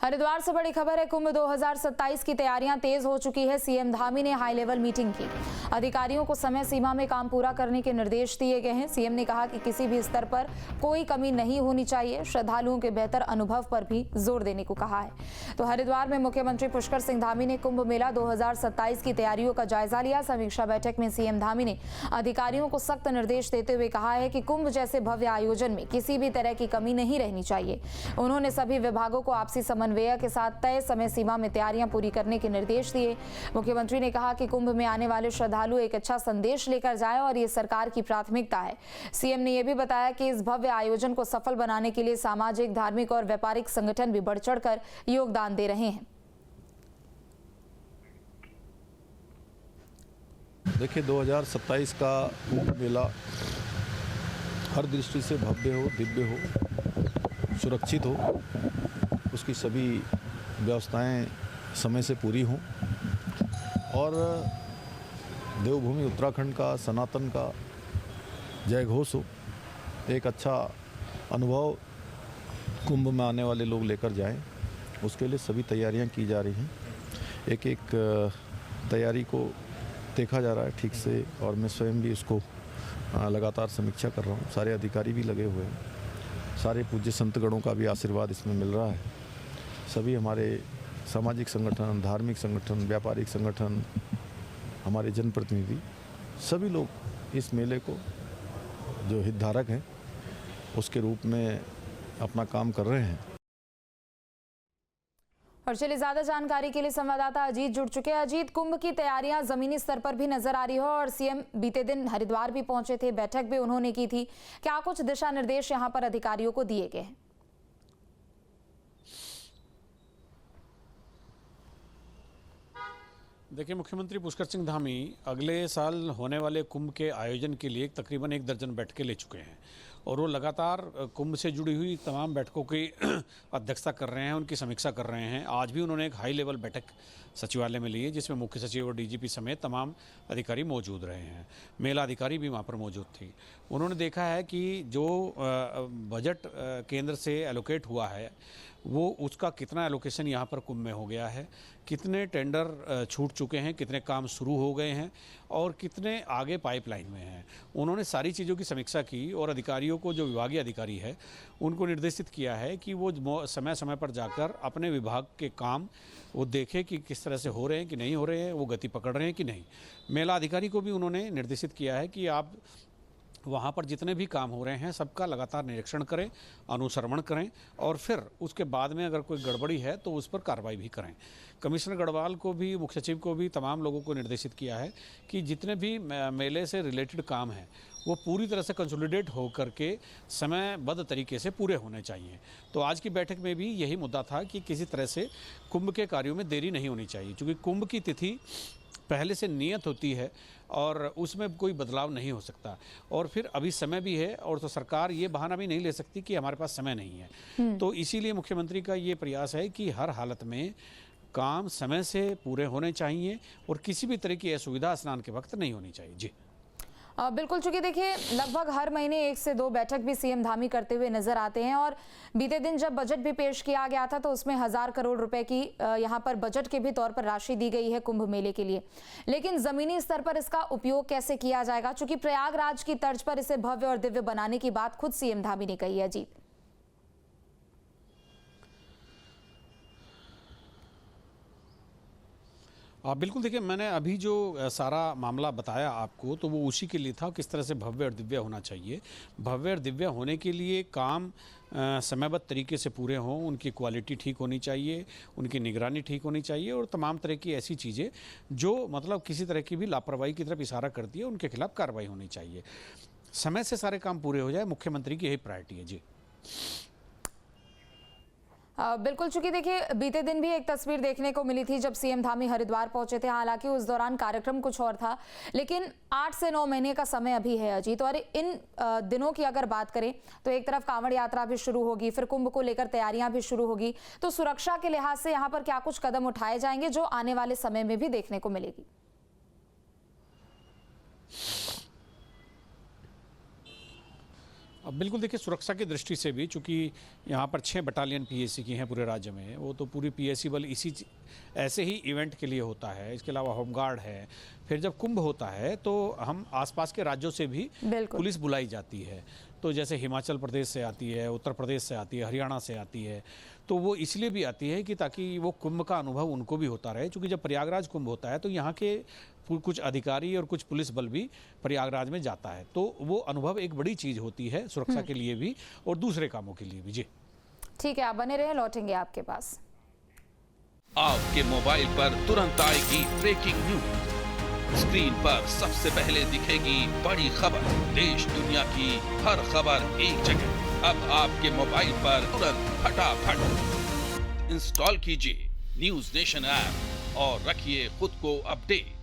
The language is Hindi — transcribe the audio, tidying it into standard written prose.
हरिद्वार से बड़ी खबर है। कुंभ 2027 की तैयारियां तेज हो चुकी है। सीएम धामी ने हाई लेवल मीटिंग की। अधिकारियों को समय सीमा में काम पूरा करने के निर्देश दिए गए हैं। सीएम ने कहा कि किसी भी स्तर पर कोई कमी नहीं होनी चाहिए। श्रद्धालुओं के बेहतर अनुभव पर भी जोर देने को कहा है। तो हरिद्वार में मुख्यमंत्री पुष्कर सिंह धामी ने कुंभ मेला 2027 की तैयारियों का जायजा लिया। समीक्षा बैठक में सीएम धामी ने अधिकारियों को सख्त निर्देश देते हुए कहा है कि कुंभ जैसे भव्य आयोजन में किसी भी तरह की कमी नहीं रहनी चाहिए। उन्होंने सभी विभागों को आपसी समन्वय के साथ तय समय सीमा में तैयारियां पूरी करने के निर्देश दिए। मुख्यमंत्री ने कहा कि कुंभ में आने वाले श्रद्धालु एक अच्छा संदेश लेकर जाएं और ये सरकार की प्राथमिकता है। सीएम ने यह भी बताया कि इस भव्य आयोजन को सफल बनाने के लिए सामाजिक, धार्मिक और व्यापारिक संगठन भी बढ़ चढ़कर योगदान दे रहे हैं। देखिए, 2027 का कुंभ मेला हर दृष्टि से भव्य हो, दिव्य हो, सुरक्षित हो, उसकी सभी व्यवस्थाएं समय से पूरी हों और देवभूमि उत्तराखंड का, सनातन का जय घोष हो। एक अच्छा अनुभव कुंभ में आने वाले लोग लेकर जाएं, उसके लिए सभी तैयारियां की जा रही हैं। एक एक तैयारी को देखा जा रहा है ठीक से और मैं स्वयं भी इसको लगातार समीक्षा कर रहा हूँ। सारे अधिकारी भी लगे हुए हैं, सारे पूज्य संतगणों का भी आशीर्वाद इसमें मिल रहा है। सभी हमारे सामाजिक संगठन, धार्मिक संगठन, व्यापारिक संगठन, हमारे जनप्रतिनिधि, सभी लोग इस मेले को जो हितधारक हैं उसके रूप में अपना काम कर रहे हैं। और चलिए, ज्यादा जानकारी के लिए संवाददाता अजीत जुड़ चुके हैं। अजीत, कुंभ की तैयारियां जमीनी स्तर पर भी नजर आ रही हो और सीएम बीते दिन हरिद्वार भी पहुंचे थे, बैठक भी उन्होंने की थी। क्या कुछ दिशा निर्देश यहां पर अधिकारियों को दिए गए हैं? देखिए, मुख्यमंत्री पुष्कर सिंह धामी अगले साल होने वाले कुंभ के आयोजन के लिए तकरीबन 1 दर्जन बैठकें ले चुके हैं और वो लगातार कुंभ से जुड़ी हुई तमाम बैठकों की अध्यक्षता कर रहे हैं, उनकी समीक्षा कर रहे हैं। आज भी उन्होंने एक हाई लेवल बैठक सचिवालय में ली है जिसमें मुख्य सचिव और डीजीपी समेत तमाम अधिकारी मौजूद रहे हैं। मेला अधिकारी भी वहाँ पर मौजूद थी। उन्होंने देखा है कि जो बजट केंद्र से एलोकेट हुआ है वो उसका कितना एलोकेशन यहाँ पर कुंभ में हो गया है, कितने टेंडर छूट चुके हैं, कितने काम शुरू हो गए हैं और कितने आगे पाइपलाइन में हैं। उन्होंने सारी चीज़ों की समीक्षा की और अधिकारियों को, जो विभागीय अधिकारी है, उनको निर्देशित किया है कि वो समय समय पर जाकर अपने विभाग के काम वो देखें कि किस तरह से हो रहे हैं कि नहीं हो रहे हैं, वो गति पकड़ रहे हैं कि नहीं। मेला अधिकारी को भी उन्होंने निर्देशित किया है कि आप वहाँ पर जितने भी काम हो रहे हैं सबका लगातार निरीक्षण करें, अनुश्रवण करें और फिर उसके बाद में अगर कोई गड़बड़ी है तो उस पर कार्रवाई भी करें। कमिश्नर गढ़वाल को भी, मुख्य सचिव को भी, तमाम लोगों को निर्देशित किया है कि जितने भी मेले से रिलेटेड काम हैं वो पूरी तरह से कंसोलिडेट हो करके समयबद्ध तरीके से पूरे होने चाहिए। तो आज की बैठक में भी यही मुद्दा था कि किसी तरह से कुंभ के कार्यों में देरी नहीं होनी चाहिए, क्योंकि कुंभ की तिथि पहले से नियत होती है और उसमें कोई बदलाव नहीं हो सकता। और फिर अभी समय भी है और तो सरकार ये बहाना भी नहीं ले सकती कि हमारे पास समय नहीं है। तो इसीलिए मुख्यमंत्री का ये प्रयास है कि हर हालत में काम समय से पूरे होने चाहिए और किसी भी तरह की असुविधा स्नान के वक्त नहीं होनी चाहिए। जी बिल्कुल, चूंकि देखिए लगभग हर महीने 1 से 2 बैठक भी सीएम धामी करते हुए नजर आते हैं और बीते दिन जब बजट भी पेश किया गया था तो उसमें 1000 करोड़ रुपए की यहां पर बजट के भी तौर पर राशि दी गई है कुंभ मेले के लिए। लेकिन जमीनी स्तर पर इसका उपयोग कैसे किया जाएगा, चूंकि प्रयागराज की तर्ज पर इसे भव्य और दिव्य बनाने की बात खुद सीएम धामी ने कही है। जी बिल्कुल, देखिए, मैंने अभी जो सारा मामला बताया आपको तो वो उसी के लिए था, किस तरह से भव्य और दिव्य होना चाहिए। भव्य और दिव्य होने के लिए काम समयबद्ध तरीके से पूरे हों, उनकी क्वालिटी ठीक होनी चाहिए, उनकी निगरानी ठीक होनी चाहिए और तमाम तरह की ऐसी चीज़ें जो मतलब किसी तरह की भी लापरवाही की तरफ इशारा करती है उनके खिलाफ कार्रवाई होनी चाहिए। समय से सारे काम पूरे हो जाए, मुख्यमंत्री की यही प्रायोरिटी है। जी बिल्कुल, चूंकि देखिए बीते दिन भी एक तस्वीर देखने को मिली थी जब सीएम धामी हरिद्वार पहुंचे थे। हालांकि उस दौरान कार्यक्रम कुछ और था, लेकिन 8 से 9 महीने का समय अभी है अजीत। और इन दिनों की अगर बात करें तो एक तरफ कांवड़ यात्रा भी शुरू होगी, फिर कुंभ को लेकर तैयारियां भी शुरू होगी। तो सुरक्षा के लिहाज से यहाँ पर क्या कुछ कदम उठाए जाएंगे जो आने वाले समय में भी देखने को मिलेगी? अब बिल्कुल देखिए, सुरक्षा की दृष्टि से भी, चूंकि यहाँ पर 6 बटालियन पीएसी की हैं पूरे राज्य में, वो तो पूरी पीएसी बल ऐसे ही इवेंट के लिए होता है। इसके अलावा होमगार्ड है। फिर जब कुंभ होता है तो हम आसपास के राज्यों से भी पुलिस बुलाई जाती है। तो जैसे हिमाचल प्रदेश से आती है, उत्तर प्रदेश से आती है, हरियाणा से आती है। तो वो इसलिए भी आती है कि ताकि वो कुंभ का अनुभव उनको भी होता रहे, क्योंकि जब प्रयागराज कुंभ होता है तो यहाँ के कुछ अधिकारी और कुछ पुलिस बल भी प्रयागराज में जाता है। तो वो अनुभव एक बड़ी चीज़ होती है सुरक्षा के लिए भी और दूसरे कामों के लिए भी। जी ठीक है, आप बने रहे, लौटेंगे आपके पास। आपके मोबाइल पर तुरंत आएगी ब्रेकिंग न्यूज। स्क्रीन पर सबसे पहले दिखेगी बड़ी खबर। देश दुनिया की हर खबर एक जगह। अब आपके मोबाइल पर तुरंत फटाफट इंस्टॉल कीजिए न्यूज़ नेशन ऐप और रखिए खुद को अपडेट।